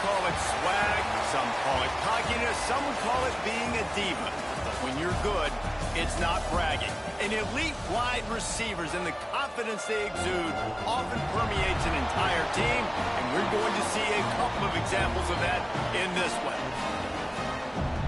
call it swag, some call it cockiness, some would call it being a diva. But when you're good, it's not bragging. An elite wide receivers and the confidence they exude often permeates an entire team, and we're going to see a couple of examples of that in this one.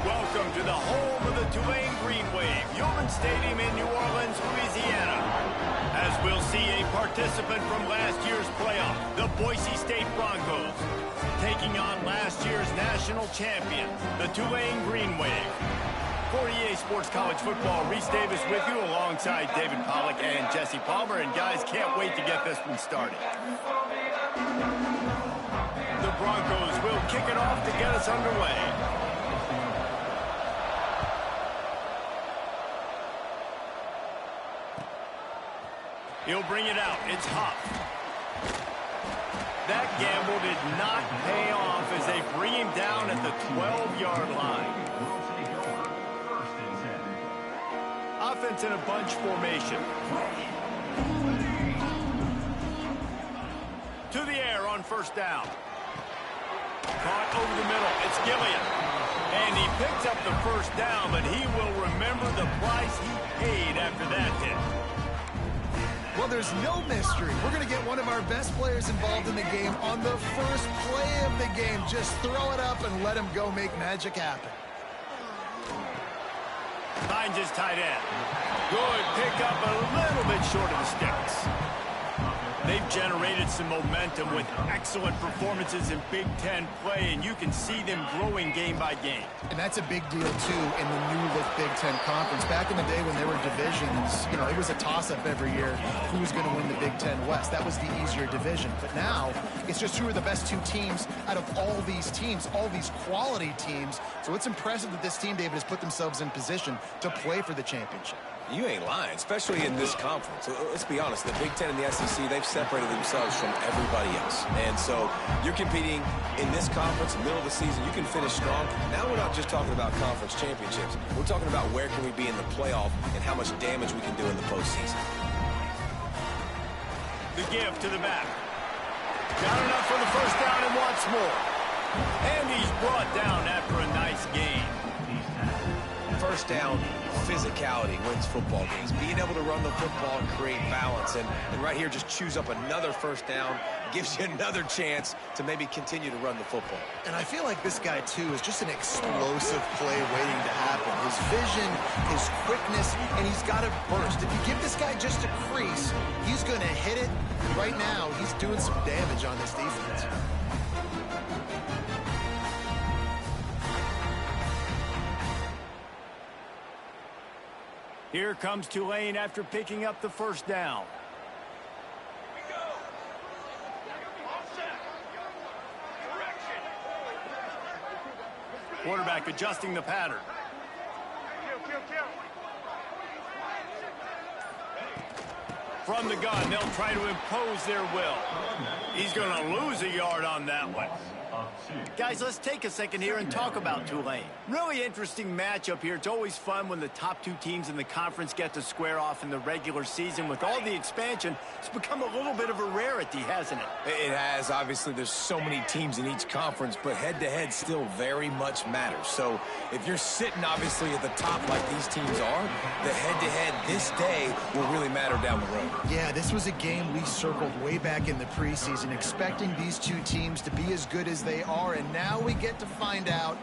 Welcome to the home of the Tulane Green Wave, Human Stadium in New Orleans, Louisiana. As we'll see a participant from last year's playoff, the Boise State Broncos, taking on last year's national champion, the Tulane Green Wave. For EA Sports College Football, Reese Davis with you alongside David Pollack and Jesse Palmer. And guys, can't wait to get this one started. The Broncos will kick it off to get us underway. He'll bring it out. It's Huff. That gamble did not pay off as they bring him down at the 12-yard line. Offense in a bunch formation. To the air on first down. Caught over the middle. It's Gillian. And he picks up the first down, but he will remember the price he paid after that hit. Well, there's no mystery. We're going to get one of our best players involved in the game on the first play of the game. Just throw it up and let him go make magic happen. Finds his tight end. Good pickup, a little bit short of the sticks. They've generated some momentum with excellent performances in Big Ten play, and you can see them growing game by game. And that's a big deal, too, in the new-look Big Ten Conference. Back in the day when there were divisions, you know, it was a toss-up every year who was going to win the Big Ten West. That was the easier division. But now, it's just who are the best two teams out of all these teams, all these quality teams. So it's impressive that this team, David, has put themselves in position to play for the championship. You ain't lying, especially in this conference. Let's be honest, the Big Ten and the SEC, they've separated themselves from everybody else. And so you're competing in this conference, middle of the season, you can finish strong. Now we're not just talking about conference championships. We're talking about where can we be in the playoff and how much damage we can do in the postseason. The give to the back. Got enough for the first down and wants more. And he's brought down after a nice gain. First down, physicality wins football games. Being able to run the football and create balance. And right here, just choose up another first down. Gives you another chance to maybe continue to run the football. And I feel like this guy, too, is just an explosive play waiting to happen. His vision, his quickness, and he's got a burst. If you give this guy just a crease, he's going to hit it. Right now, he's doing some damage on this defense. Here comes Tulane after picking up the first down. Quarterback adjusting the pattern. From the gun, they'll try to impose their will. He's going to lose a yard on that one. Guys, let's take a second here and talk about Tulane. Really interesting matchup here. It's always fun when the top two teams in the conference get to square off in the regular season. With all the expansion, it's become a little bit of a rarity, hasn't it? It has. Obviously, there's so many teams in each conference, but head-to-head still very much matters. So if you're sitting, obviously, at the top like these teams are, the head-to-head this day will really matter down the road. Yeah, this was a game we circled way back in the preseason, expecting these two teams to be as good as they are, and now we get to find out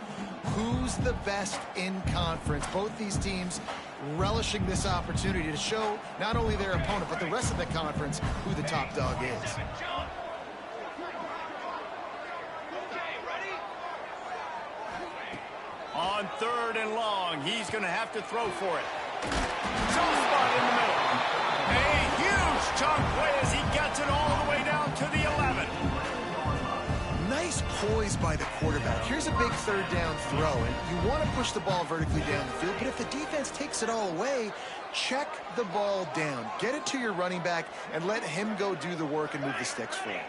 who's the best in conference. Both these teams relishing this opportunity to show not only their opponent, but the rest of the conference who the top dog is. On 3rd and long, he's going to have to throw for it. Soft spot in the middle. A huge chunk play as he gets it all the way down to the 11. Nice poise by the quarterback. Here's a big 3rd down throw, and you want to push the ball vertically down the field, but if the defense takes it all away, check the ball down. Get it to your running back and let him go do the work and move the sticks for you.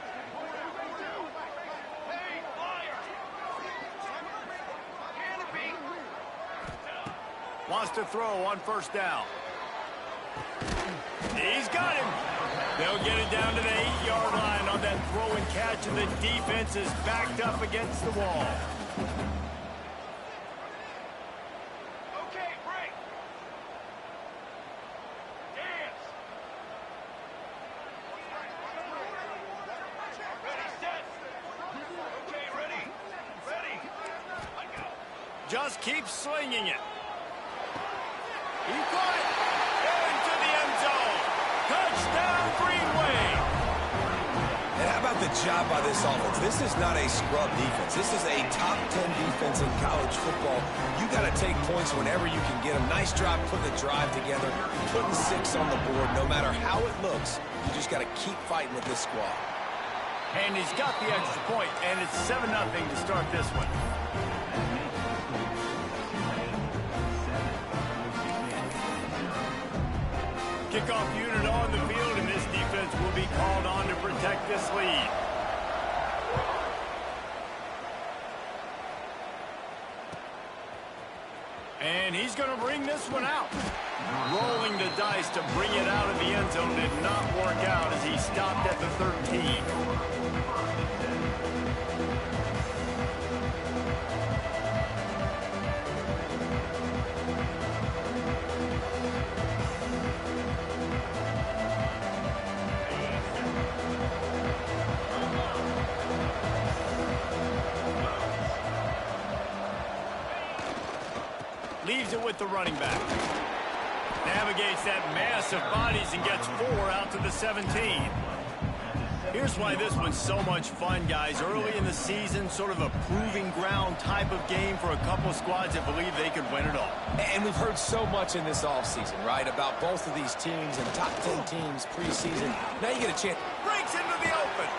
Wants to throw on 1st down. He's got him. They'll get it down to the 8-yard line on that throw and catch, and the defense is backed up against the wall. Okay, break. Dance. Ready, set. Okay, ready. Ready. Just keep slinging it. He caught it. Into the end zone. Touchdown, Green Wave. And how about the job by this offense? This is not a scrub defense. This is a top 10 defense in college football. You got to take points whenever you can get them. Nice job putting the drive together, putting 6 on the board. No matter how it looks, you just got to keep fighting with this squad. And he's got the extra point, and it's 7-0 to start this one. Kickoff unit on the field, and this defense will be called on to protect this lead. And he's going to bring this one out. Rolling the dice to bring it out of the end zone did not work out as he stopped at the 13. Leaves it with the running back. Navigates that mass of bodies and gets 4 out to the 17. Here's why this one's so much fun, guys. Early in the season, sort of a proving ground type of game for a couple of squads that believe they could win it all. And we've heard so much in this offseason, right, about both of these teams and top 10 teams preseason. Now you get a chance. Breaks into the open.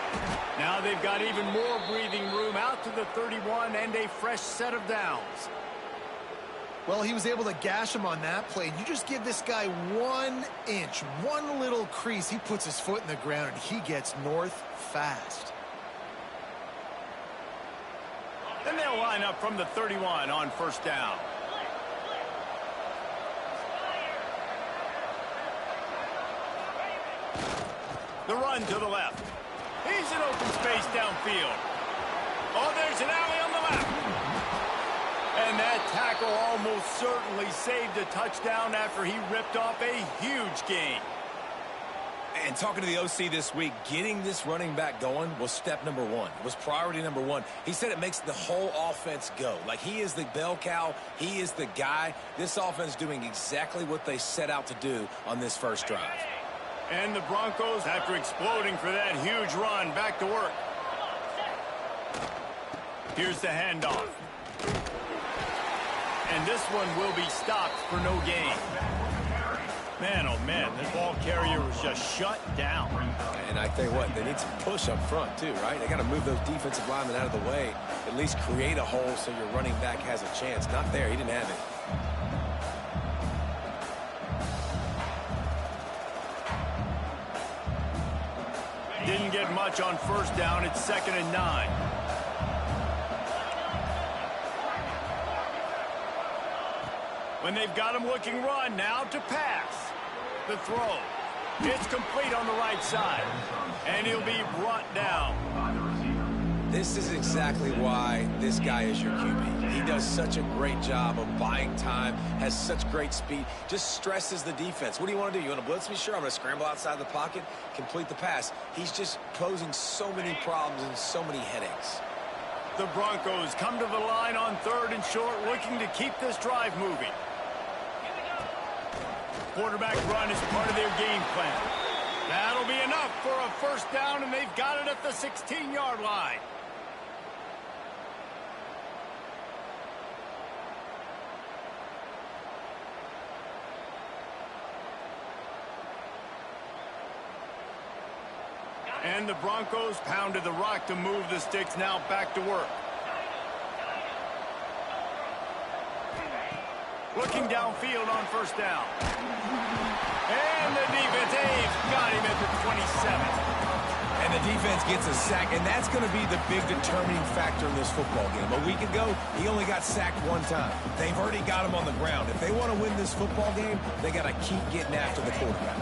Now they've got even more breathing room out to the 31 and a fresh set of downs. Well, he was able to gash him on that play. You just give this guy 1 inch, one little crease. He puts his foot in the ground, and he gets north fast. Then they'll line up from the 31 on first down. The run to the left. He's in open space downfield. Oh, there's an alley on the left. And that tackle almost certainly saved a touchdown after he ripped off a huge gain. And talking to the OC this week, getting this running back going was step number 1. It was priority number 1. He said it makes the whole offense go. Like, he is the bell cow. He is the guy. This offense doing exactly what they set out to do on this first drive. And the Broncos, after exploding for that huge run, back to work. Here's the handoff. And this one will be stopped for no gain. Man, oh man, this ball carrier was just shut down. And I tell you what, they need some push up front too, right? They got to move those defensive linemen out of the way, at least create a hole so your running back has a chance. Not there, he didn't have it. Didn't get much on first down. It's 2nd and 9. When they've got him looking run, now to pass. The throw. It's complete on the right side. And he'll be brought down. This is exactly why this guy is your QB. He does such a great job of buying time, has such great speed, just stresses the defense. What do you want to do? You want to blitz me? Sure, I'm going to scramble outside the pocket, complete the pass. He's just posing so many problems and so many headaches. The Broncos come to the line on 3rd and short, looking to keep this drive moving. Quarterback run is part of their game plan. That'll be enough for a first down, and they've got it at the 16-yard line. And the Broncos pounded the rock to move the sticks, now back to work. Looking downfield on first down. And the defense, they've got him at the 27. And the defense gets a sack, and that's going to be the big determining factor in this football game. A week ago, he only got sacked 1 time. They've already got him on the ground. If they want to win this football game, they got to keep getting after the quarterback.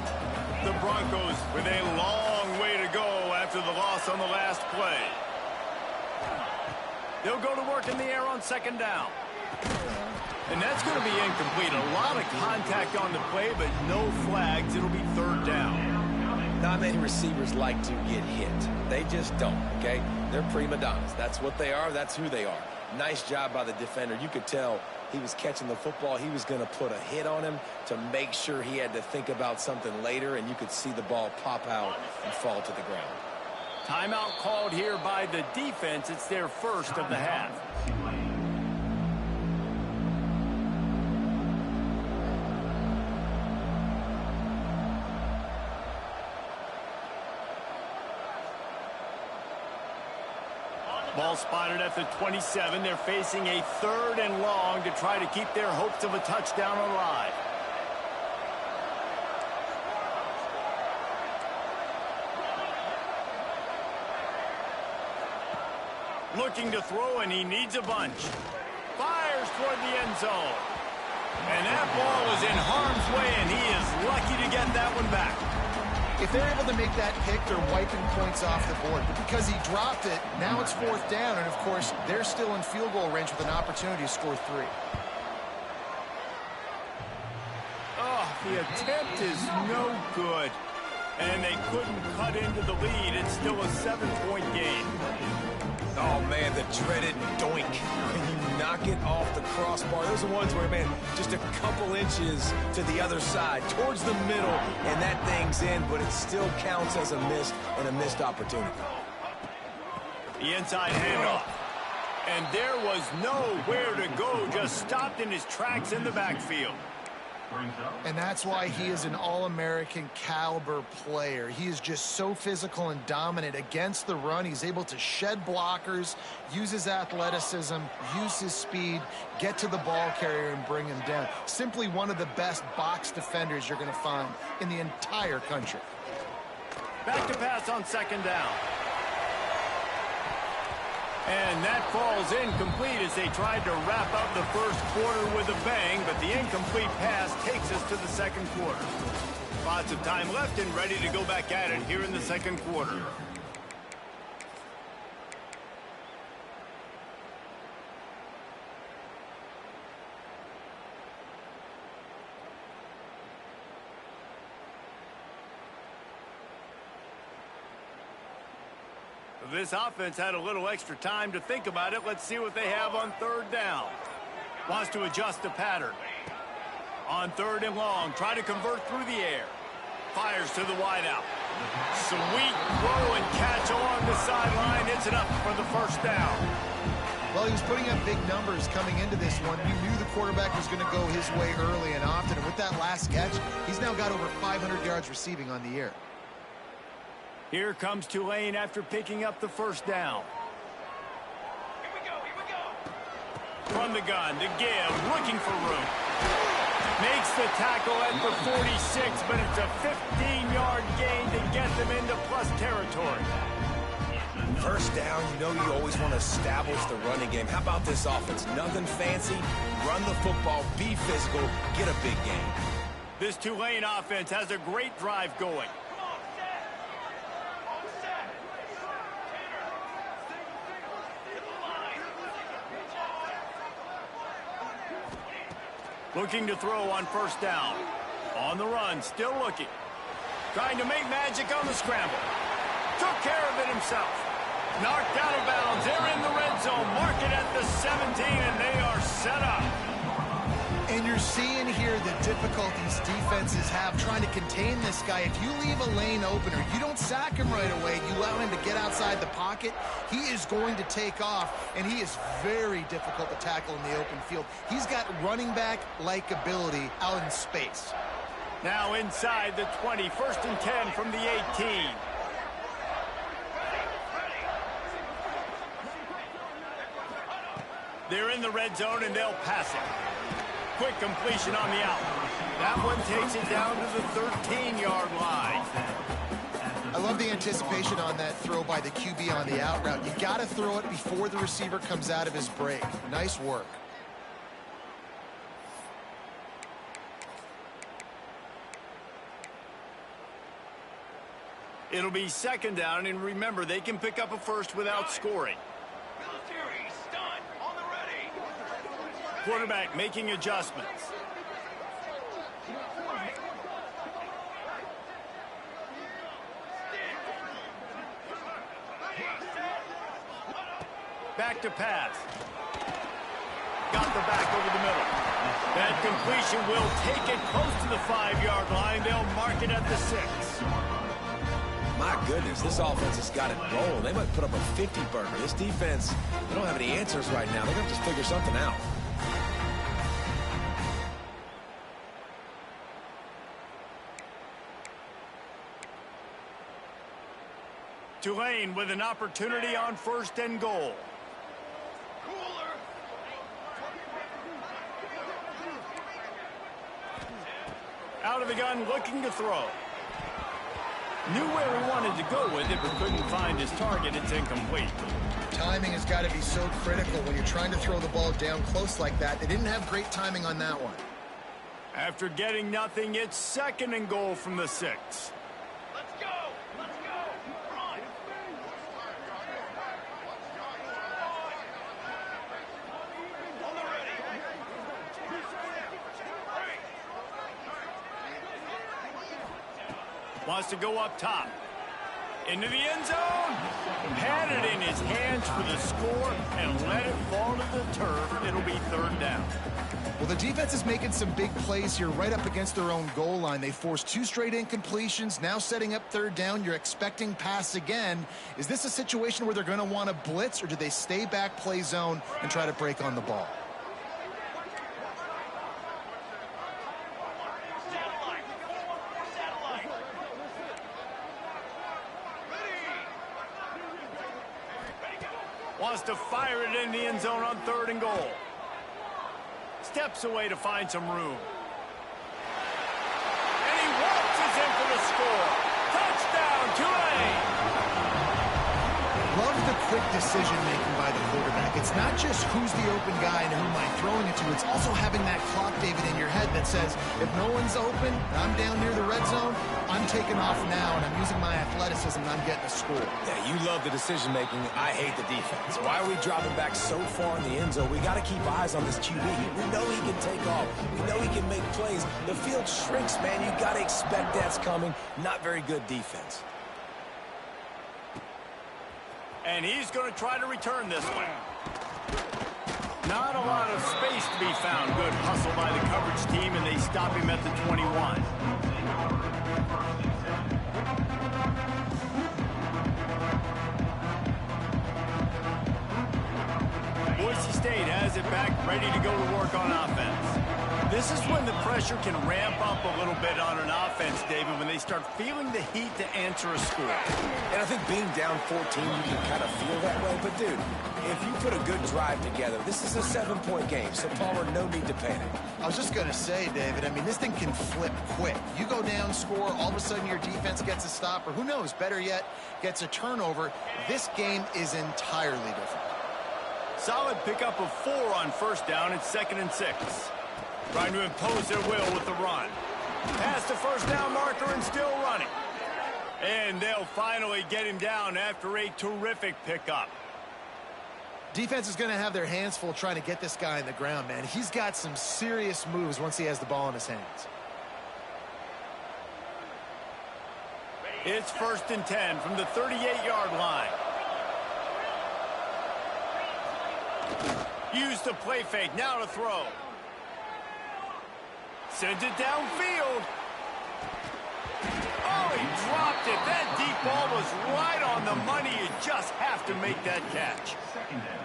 The Broncos with a long way to go after the loss on the last play. They'll go to work in the air on second down. And that's going to be incomplete. A lot of contact on the play, but no flags. It'll be third down. Not many receivers like to get hit. They just don't, okay? They're prima donnas. That's what they are. That's who they are. Nice job by the defender. You could tell he was catching the football. He was going to put a hit on him to make sure he had to think about something later, and you could see the ball pop out and fall to the ground. Timeout called here by the defense. It's their first of the half. Ball spotted at the 27. They're facing a 3rd and long to try to keep their hopes of a touchdown alive. Looking to throw, and he needs a bunch. Fires toward the end zone. And that ball is in harm's way, and he is lucky to get that one back. If they're able to make that pick, they're wiping points off the board. But because he dropped it, now it's 4th down. And, of course, they're still in field goal range with an opportunity to score 3. Oh, the attempt is no good. And they couldn't cut into the lead. It's still a 7-point game. Oh, man, the dreaded doink. When you knock it off the crossbar, those are ones where, man, just a couple inches to the other side, towards the middle, and that thing's in, but it still counts as a miss and a missed opportunity. The inside handoff. And there was nowhere to go, just stopped in his tracks in the backfield. And that's why he is an All-American caliber player. He is just so physical and dominant against the run. He's able to shed blockers, use his athleticism, use his speed, get to the ball carrier and bring him down. Simply one of the best box defenders you're going to find in the entire country. Back to pass on second down. And that falls incomplete as they tried to wrap up the first quarter with a bang, but the incomplete pass takes us to the second quarter. Lots of time left and ready to go back at it here in the second quarter. This offense had a little extra time to think about it. Let's see what they have on third down. Wants to adjust the pattern. On 3rd and long, try to convert through the air. Fires to the wideout. Sweet throw and catch along the sideline. It's enough for the first down. Well, he was putting up big numbers coming into this one. You knew the quarterback was going to go his way early and often. And with that last catch, he's now got over 500 yards receiving on the year. Here comes Tulane after picking up the first down. Here we go. From the gun to give, looking for room. Makes the tackle at the 46, but it's a 15-yard gain to get them into plus territory. First down, you know you always want to establish the running game. How about this offense? Nothing fancy. Run the football, be physical, get a big gain. This Tulane offense has a great drive going. Looking to throw on first down. On the run, still looking. Trying to make magic on the scramble. Took care of it himself. Knocked out of bounds. They're in the red zone. Mark it at the 17, and they are set up. And you're seeing here the difficulties defenses have trying to contain this guy. If you leave a lane open or you don't sack him right away, you allow him to get outside the pocket, he is going to take off, and he is very difficult to tackle in the open field. He's got running back-like ability out in space. Now inside the 20, 1st and 10 from the 18. They're in the red zone, and they'll pass it. Quick completion on the out. That one takes it down to the 13-yard line. I love the anticipation on that throw by the QB on the out route. You got to throw it before the receiver comes out of his break. Nice work. It'll be second down, and remember, they can pick up a first without scoring. Military, stun, on the ready. Quarterback making adjustments. Back to pass. Got the back over the middle. That completion will take it close to the 5-yard line. They'll mark it at the 6. My goodness, this offense has got it rolling. They might put up a 50-burger. This defense, they don't have any answers right now. They're going to have to figure something out. Tulane with an opportunity on 1st and goal. Out of the gun, looking to throw. Knew where he wanted to go with it, but couldn't find his target. It's incomplete. Timing has got to be so critical when you're trying to throw the ball down close like that. They didn't have great timing on that one. After getting nothing, it's 2nd and goal from the 6. Let's go! Let's go! Run! On the ready. Wants to go up top. Into the end zone. Had it in his hands for the score and let it fall to the turf. It'll be 3rd down. Well, the defense is making some big plays here right up against their own goal line. They forced 2 straight incompletions, now setting up 3rd down. You're expecting pass again. Is this a situation where they're going to want to blitz, or do they stay back, play zone, and try to break on the ball? Wants to fire it in the end zone on 3rd and goal. Steps away to find some room. And he waltzes in for the score. Touchdown, Tulane! Love the quick decision-making by the quarterback. It's not just who's the open guy and who am I throwing it to. It's also having that clock, David, in your head that says, if no one's open, I'm down near the red zone, I'm taking off now, and I'm using my athleticism, and I'm getting a score. Yeah, you love the decision-making. I hate the defense. Why are we dropping back so far in the end zone? We got to keep eyes on this QB. We know he can take off. We know he can make plays. The field shrinks, man. You got to expect that's coming. Not very good defense. And he's going to try to return this one. Not a lot of space to be found. Good hustle by the coverage team, and they stop him at the 21. Boise State has it back, ready to go to work on offense. This is when the pressure can ramp up a little bit on an offense, David, when they start feeling the heat to answer a score. And I think being down 14, you can kind of feel that way. But, dude, if you put a good drive together, this is a 7-point game, so Palmer, no need to panic. I was just going to say, David, I mean, this thing can flip quick. You go down, score, all of a sudden your defense gets a stop, or who knows, better yet, gets a turnover. This game is entirely different. Solid pickup of 4 on 1st down. It's 2nd and 6. Trying to impose their will with the run. Past the 1st down marker and still running. And they'll finally get him down after a terrific pickup. Defense is going to have their hands full trying to get this guy on the ground, man. He's got some serious moves once he has the ball in his hands. It's 1st and 10 from the 38-yard line. Use the play fake, now to throw. Sends it downfield. Oh, he dropped it. That deep ball was right on the money. You just have to make that catch.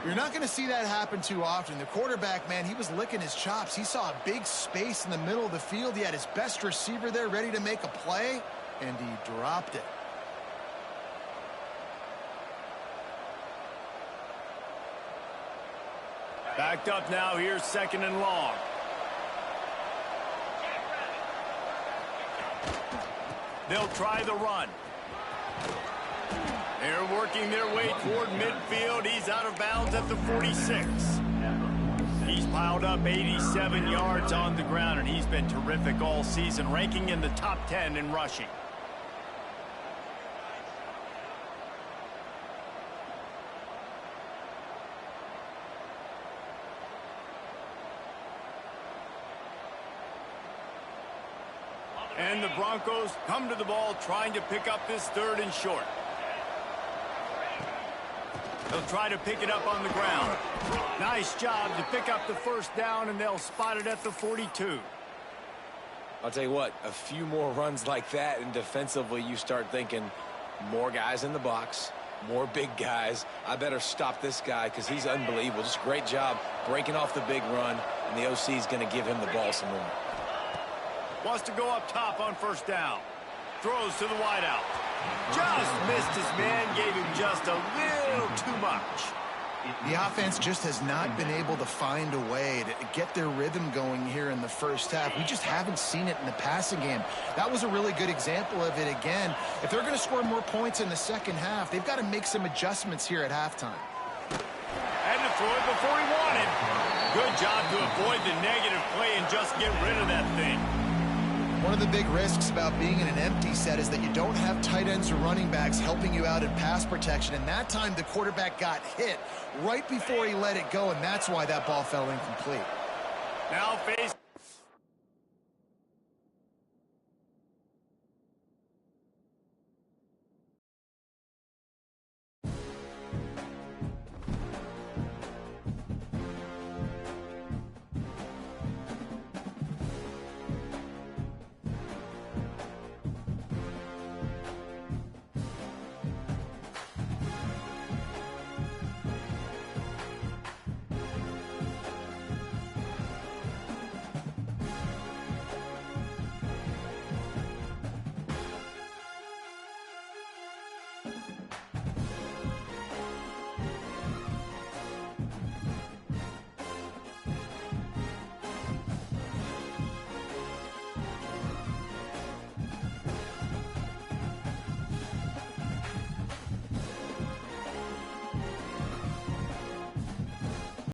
You're not going to see that happen too often. The quarterback, man, he was licking his chops. He saw a big space in the middle of the field. He had his best receiver there ready to make a play, and he dropped it. Backed up now. Here's 2nd and long. They'll try the run. They're working their way toward midfield. He's out of bounds at the 46. He's piled up 87 yards on the ground, and he's been terrific all season, ranking in the top 10 in rushing. And the Broncos come to the ball trying to pick up this 3rd and short. They'll try to pick it up on the ground. Nice job to pick up the 1st down, and they'll spot it at the 42. I'll tell you what, a few more runs like that, and defensively you start thinking more guys in the box, more big guys. I better stop this guy because he's unbelievable. Just a great job breaking off the big run, and the OC is going to give him the ball some more. Wants to go up top on 1st down. Throws to the wideout. Just missed his man, gave him just a little too much. The offense just has not been able to find a way to get their rhythm going here in the 1st half. We just haven't seen it in the passing game. That was a really good example of it again. If they're going to score more points in the 2nd half, they've got to make some adjustments here at halftime. Had to throw it before he wanted. Good job to avoid the negative play and just get rid of that thing. One of the big risks about being in an empty set is that you don't have tight ends or running backs helping you out in pass protection. And that time the quarterback got hit right before he let it go, and that's why that ball fell incomplete. Now face